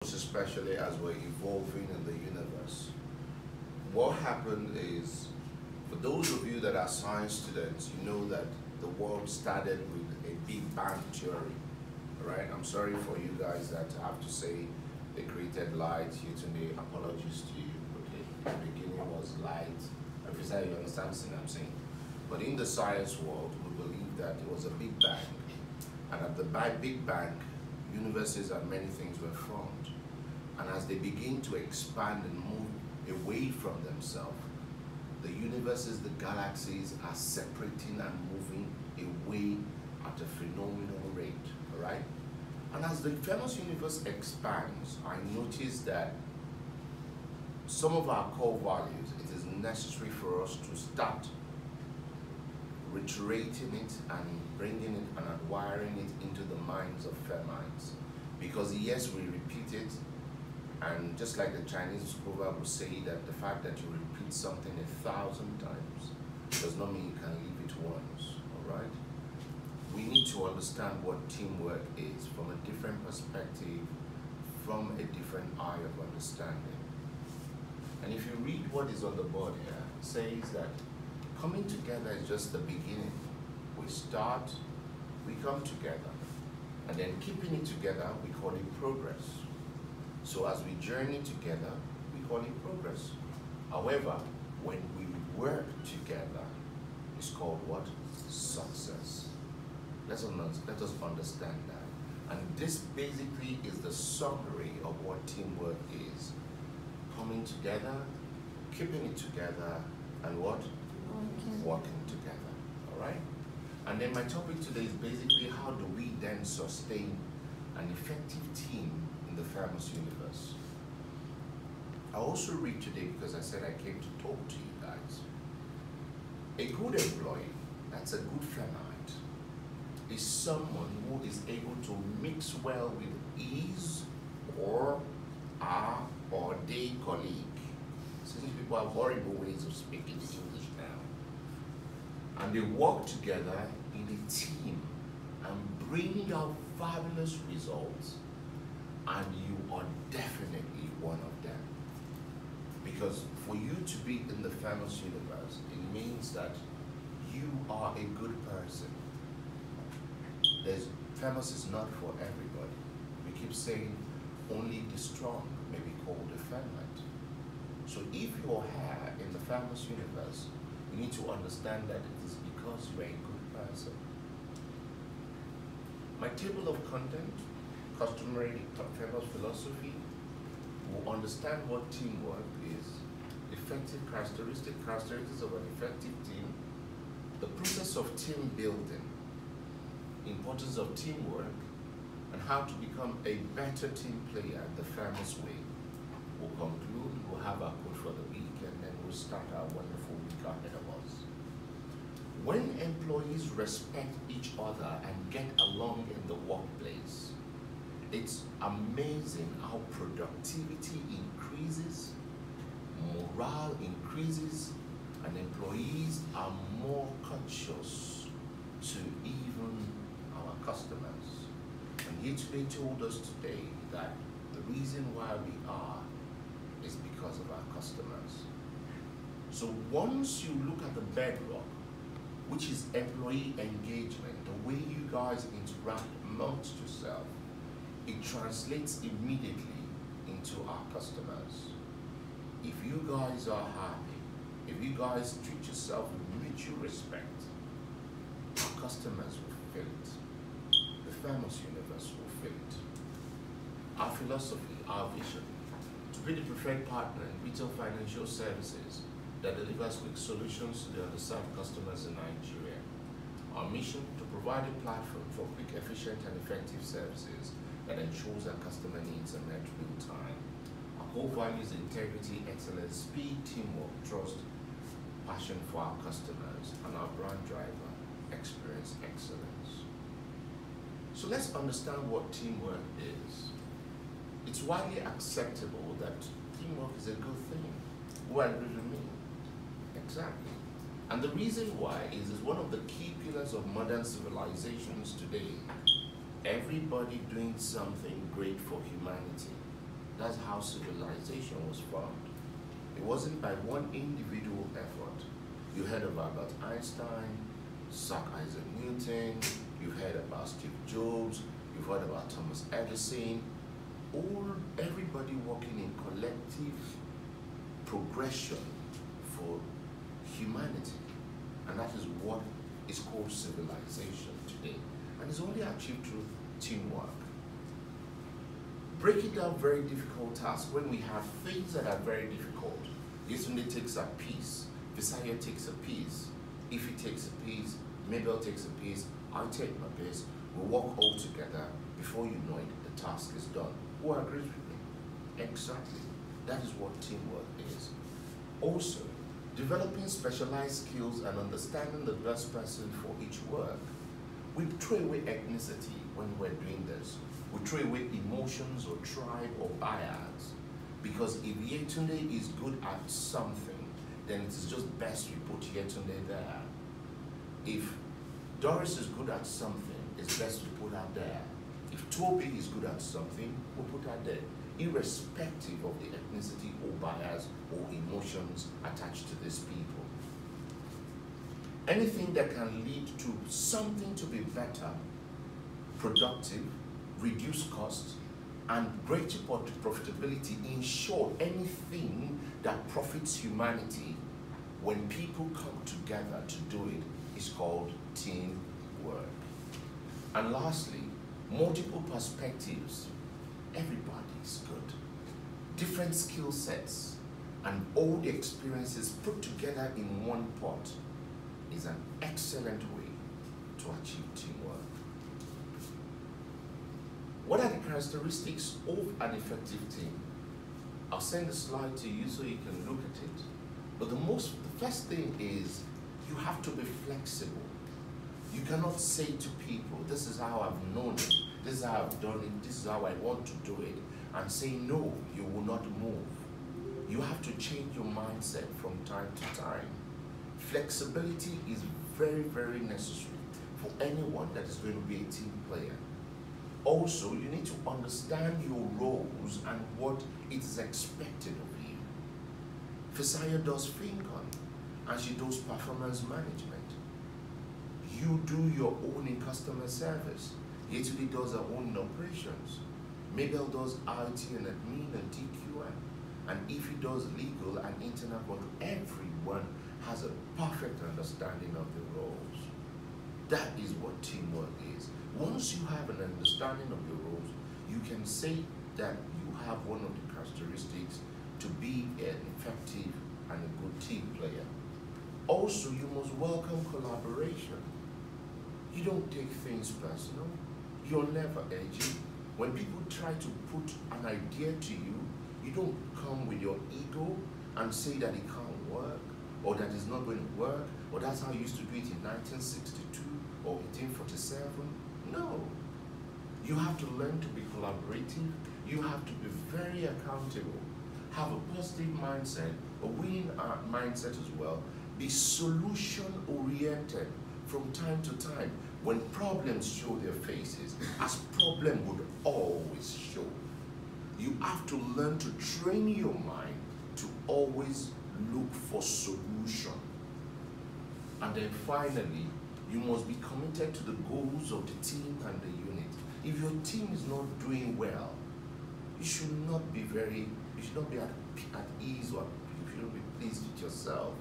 especially as we're evolving in the universe. What happened is, for those of you that are science students, you know that the world started with a Big Bang theory, right? I'm sorry for you guys that have to say they created light. Here today, apologies to you. Okay, the beginning was light. If you say you understand what I'm saying. But in the science world, we believe that it was a Big Bang, and at the Big Bang, universes and many things were formed. And as they begin to expand and move away from themselves, the universes, the galaxies are separating and moving away at a phenomenal rate, all right? And as the famous universe expands, I notice that some of our core values, it is necessary for us to start reiterating it and bringing it and wiring it into the minds of Femites. Because yes, we repeat it, and just like the Chinese proverb will say that the fact that you repeat something 1,000 times does not mean you can leave it once, all right? We need to understand what teamwork is from a different perspective, from a different eye of understanding. And if you read what is on the board here, it says that coming together is just the beginning. We start, we come together, and then keeping it together, we call it progress. So as we journey together, we call it progress. However, when we work together, it's called what? Success. Let us understand that. And this basically is the summary of what teamwork is. Coming together, keeping it together, and what? Working together, all right? And then my topic today is basically how do we then sustain an effective team in the famous universe. I also read today because I said I came to talk to you guys. A good employee, that's a good Femite, is someone who is able to mix well with his or our or they colleague. So these people have horrible ways of speaking English now. And they work together in a team and bring out fabulous results, and you are definitely one of them. Because for you to be in the famous universe, it means that you are a good person. Famous is not for everybody. We keep saying only the strong may be called a Femite. So if you're here in the famous universe, you need to understand that it is because you're a good person. My table of content, customary famous philosophy, will understand what teamwork is, effective characteristics of an effective team, the process of team building, importance of teamwork, and how to become a better team player the famous way. We'll conclude, we'll have our quote for the week, and then we'll start our wonderful week ahead of us. When employees respect each other and get along in the workplace, it's amazing how productivity increases, morale increases, and employees are more conscious to even our customers. And here today told us today that the reason why we are is because of our customers. So once you look at the bedrock, which is employee engagement, the way you guys interact amongst yourself, it translates immediately into our customers. If you guys are happy, if you guys treat yourself with mutual respect, our customers will feel it. The famous universe will feel it. Our philosophy, our vision, to be the preferred partner in retail financial services that delivers quick solutions to the underserved customers in Nigeria. Our mission, to provide a platform for quick, efficient, and effective services that ensures that customer needs are met real time. Our core values: integrity, excellence, speed, teamwork, trust, passion for our customers, and our brand driver, experience excellence. So let's understand what teamwork is. It's widely acceptable that teamwork is a good thing. Who agrees with me? Exactly. And the reason why is one of the key pillars of modern civilizations today. Everybody doing something great for humanity. That's how civilization was formed. It wasn't by one individual effort. You heard of Albert Einstein, Sir Isaac Newton, you heard about Steve Jobs, you've heard about Thomas Edison, everybody working in collective progression for humanity. And that is what is called civilization today. And it's only achieved through teamwork. Breaking down very difficult tasks when we have things that are very difficult. Yetunde takes a piece, Visaya takes a piece, Ify takes a piece, Mabel takes a piece, I take my piece, we work all together. Before you know it, the task is done. Who agrees with me? Exactly. That is what teamwork is. Also, developing specialized skills and understanding the best person for each work. We throw away ethnicity when we're doing this. We throw away emotions or tribe or bias. Because if Yetunde is good at something, then it is just best we put Yetunde there. If Doris is good at something, it's best we put her there. If Toby is good at something, we'll put her there, irrespective of the ethnicity or bias or emotions attached to these people. Anything that can lead to something to be better, productive, reduce costs, and greater profitability, in short, anything that profits humanity, when people come together to do it, is called teamwork. And lastly, multiple perspectives. Everybody is good. Different skill sets and all the experiences put together in one pot is an excellent way to achieve teamwork. What are the characteristics of an effective team? I'll send a slide to you so you can look at it. But the first thing is you have to be flexible. You cannot say to people, this is how I've known it, this is how I've done it, this is how I want to do it, and say no, you will not move. You have to change your mindset from time to time. Flexibility is very, very necessary for anyone that is going to be a team player. Also, you need to understand your roles and what it is expected of you. Visaya does FinCon, and she does performance management. You do your own in customer service. Yetunde does her own in operations. Mabel does IT and admin and TQM. And Ify does legal and internal control. Everyone has a perfect understanding of the roles. That is what teamwork is. Once you have an understanding of your roles, you can say that you have one of the characteristics to be an effective and a good team player. Also, you must welcome collaboration. You don't take things personal. You're never edgy. When people try to put an idea to you, you don't come with your ego and say that it can't work, or that it's not going to work, or that's how you used to do it in 1962 or 1847. No. You have to learn to be collaborative. You have to be very accountable. Have a positive mindset, a winning mindset as well. Be solution-oriented from time to time. When problems show their faces, as problem would always show, you have to learn to train your mind to always look for solution. And then finally, you must be committed to the goals of the team and the unit. If your team is not doing well, you should not be at ease, or you should not be pleased with yourself.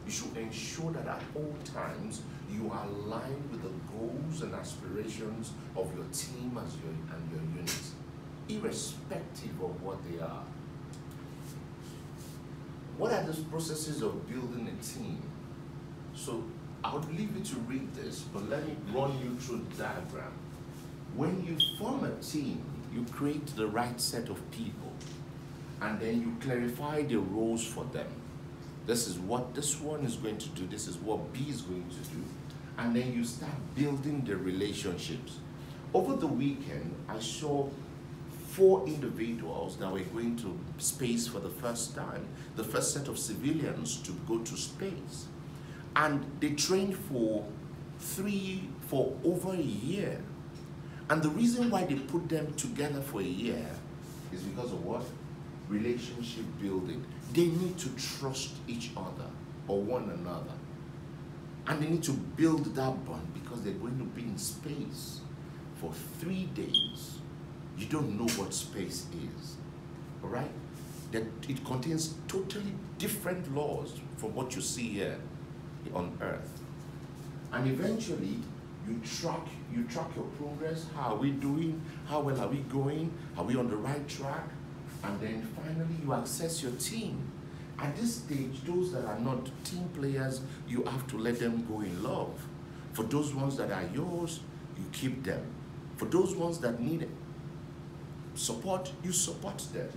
You should ensure that at all times you are aligned with the goals and aspirations of your team and your units, irrespective of what they are. What are the processes of building a team? So I would leave you to read this, but let me run you through the diagram. When you form a team, you create the right set of people, and then you clarify the roles for them. This is what this one is going to do, this is what B is going to do, and then you start building the relationships. Over the weekend, I saw 4 individuals that were going to space for the first time, the first set of civilians to go to space. And they trained for over a year. And the reason why they put them together for a year is because of what? Relationship building. They need to trust each other or one another. And they need to build that bond because they're going to be in space for 3 days. You don't know what space is. All right? That it contains totally different laws from what you see here on Earth. And eventually, you track your progress. How are we doing? How well are we going? Are we on the right track? And then finally, you access your team. At this stage, those that are not team players, you have to let them go in love. For those ones that are yours, you keep them. For those ones that need support, you support them.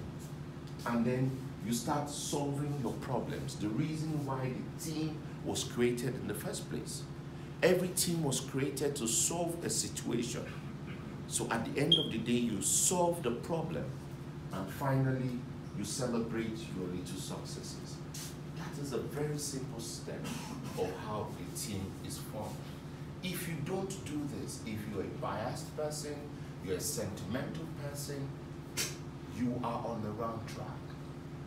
And then you start solving your problems. The reason why the team was created in the first place. Every team was created to solve a situation. So at the end of the day, you solve the problem. And finally, you celebrate your little successes. That is a very simple step of how a team is formed. If you don't do this, if you're a biased person, you're a sentimental person, you are on the wrong track.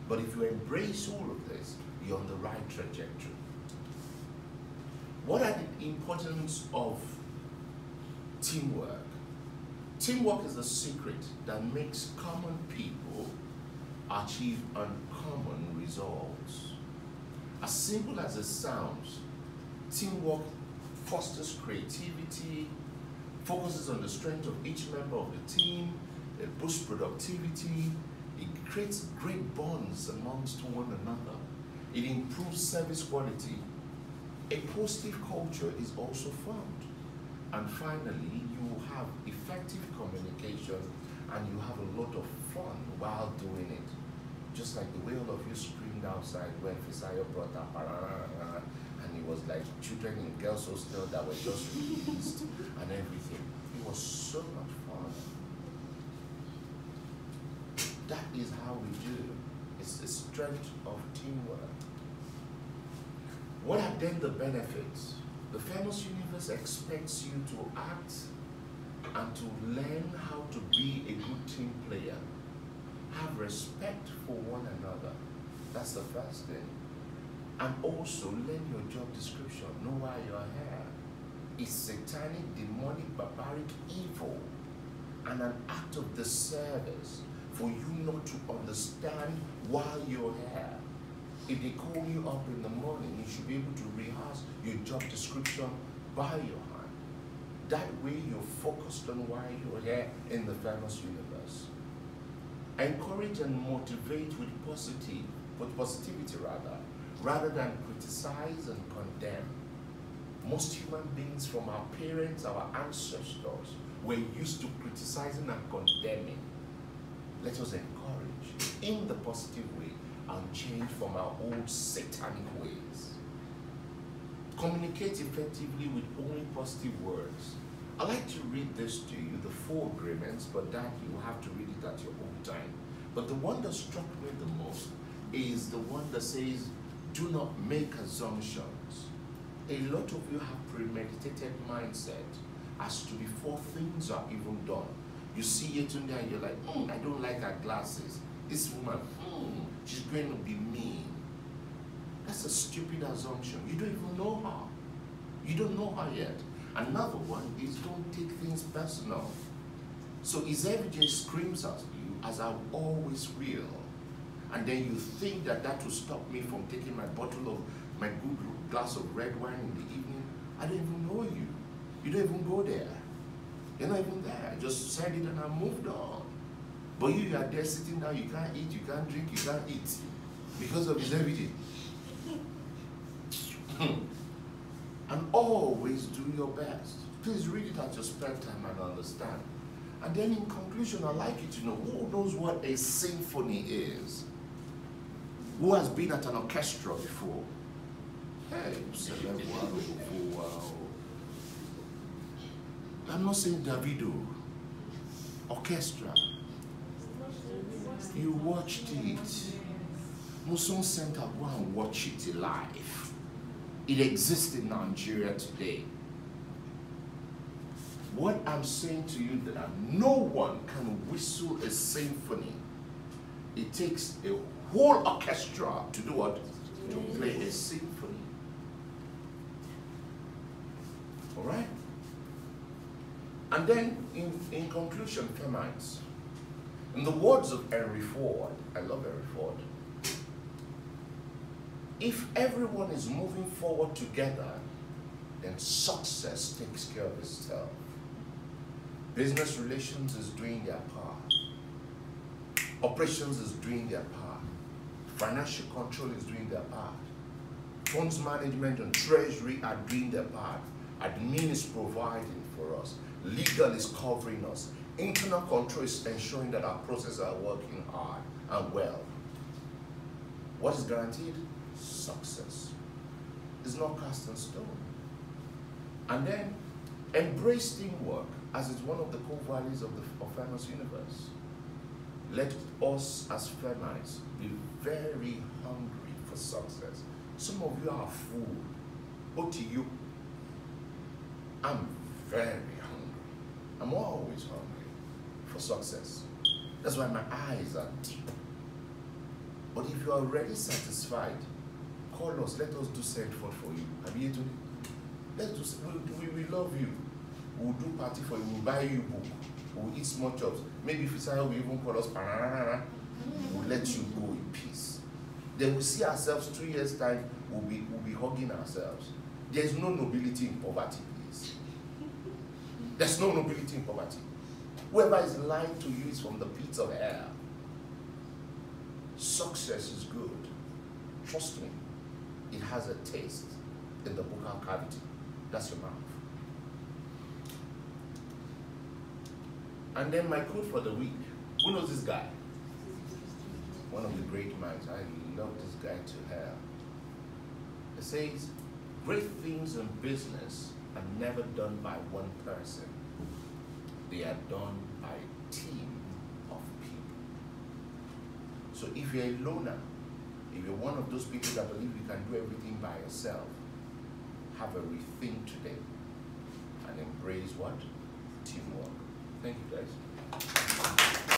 But if you embrace all of this, you're on the right trajectory. What are the importance of teamwork? Teamwork is the secret that makes common people achieve uncommon results. As simple as it sounds, teamwork fosters creativity, focuses on the strength of each member of the team, it boosts productivity, it creates great bonds amongst one another, it improves service quality. A positive culture is also formed. And finally, you have effective communication and you have a lot of fun while doing it. Just like the way all of you screamed outside when Fisayo brought up and it was like children in girls' hostel that were just released and everything. It was so much fun. That is how we do. It's the strength of teamwork. What are then the benefits? The Famous Universe expects you to act and to learn how to be a good team player. Have respect for one another. That's the first thing. And also learn your job description. Know why you're here. It's satanic, demonic, barbaric evil and an act of disservice for you not to understand why you're here. If they call you up in the morning, you should be able to rehearse your job description by your hand. That way you're focused on why you're here in the Famous Universe. Encourage and motivate with positivity rather than criticize and condemn. Most human beings, from our parents, our ancestors, were used to criticizing and condemning. Let us encourage in the positive way and change from our old satanic ways. Communicate effectively with only positive words. I like to read this to you, the 4 agreements, but that you have to read it at your own time. But the one that struck me the most is the one that says, do not make assumptions. A lot of you have premeditated mindset as to before things are even done. You see it in there and you're like, I don't like her glasses. This woman, she's going to be mean. That's a stupid assumption. You don't even know her. You don't know her yet. Another one is don't take things personal. So Izevije screams at you as I always will. And then you think that that will stop me from taking my bottle of my good glass of red wine in the evening. I don't even know you. You don't even go there. You're not even there. I just said it and I moved on. But you are there sitting down, you can't eat, you can't drink, you can't eat. Because of his everything. And always do your best. Please read it at your spare time and understand. And then in conclusion, I'd like you to know, who knows what a symphony is? Who has been at an orchestra before? Hey, wow. I'm not saying Davido. Orchestra. You watched it. Muson Center, go and watch it live. It exists in Nigeria today. What I'm saying to you that no one can whistle a symphony It takes a whole orchestra to do what? To play a symphony. All right? And then, in conclusion, Femites, in the words of Henry Ford, I love Henry Ford, if everyone is moving forward together, then success takes care of itself. Business relations is doing their part. Operations is doing their part. Financial control is doing their part. Funds management and treasury are doing their part. Admin is providing for us. Legal is covering us. Internal control is ensuring that our processes are working hard and well. What is guaranteed? Success. It's not cast in stone. And then embrace teamwork as it's one of the core values of Fairness Universe. Let us as Femites be very hungry for success. Some of you are full. But to you, I'm very hungry. I'm always hungry for success. That's why my eyes are deep. But if you are already satisfied, call us. Let us do send forth for you. Have you to? Let's do. We love you. We'll do party for you. We'll buy you book. We'll eat small chops. Maybe if it's will even call us banana. We'll let you go in peace. Then we'll see ourselves 2 years time. We'll be hugging ourselves. There's no nobility in poverty, please. There's no nobility in poverty. Whoever is lying to you is from the pits of hell. Success is good. Trust me. It has a taste in the buccal cavity. That's your mouth. And then my quote for the week. Who knows this guy? One of the great minds. I love this guy to hell. It says, great things in business are never done by one person. They are done by a team of people. So if you're a loner, if you're one of those people that believe you can do everything by yourself, have a rethink today and embrace what? Teamwork. Thank you, guys.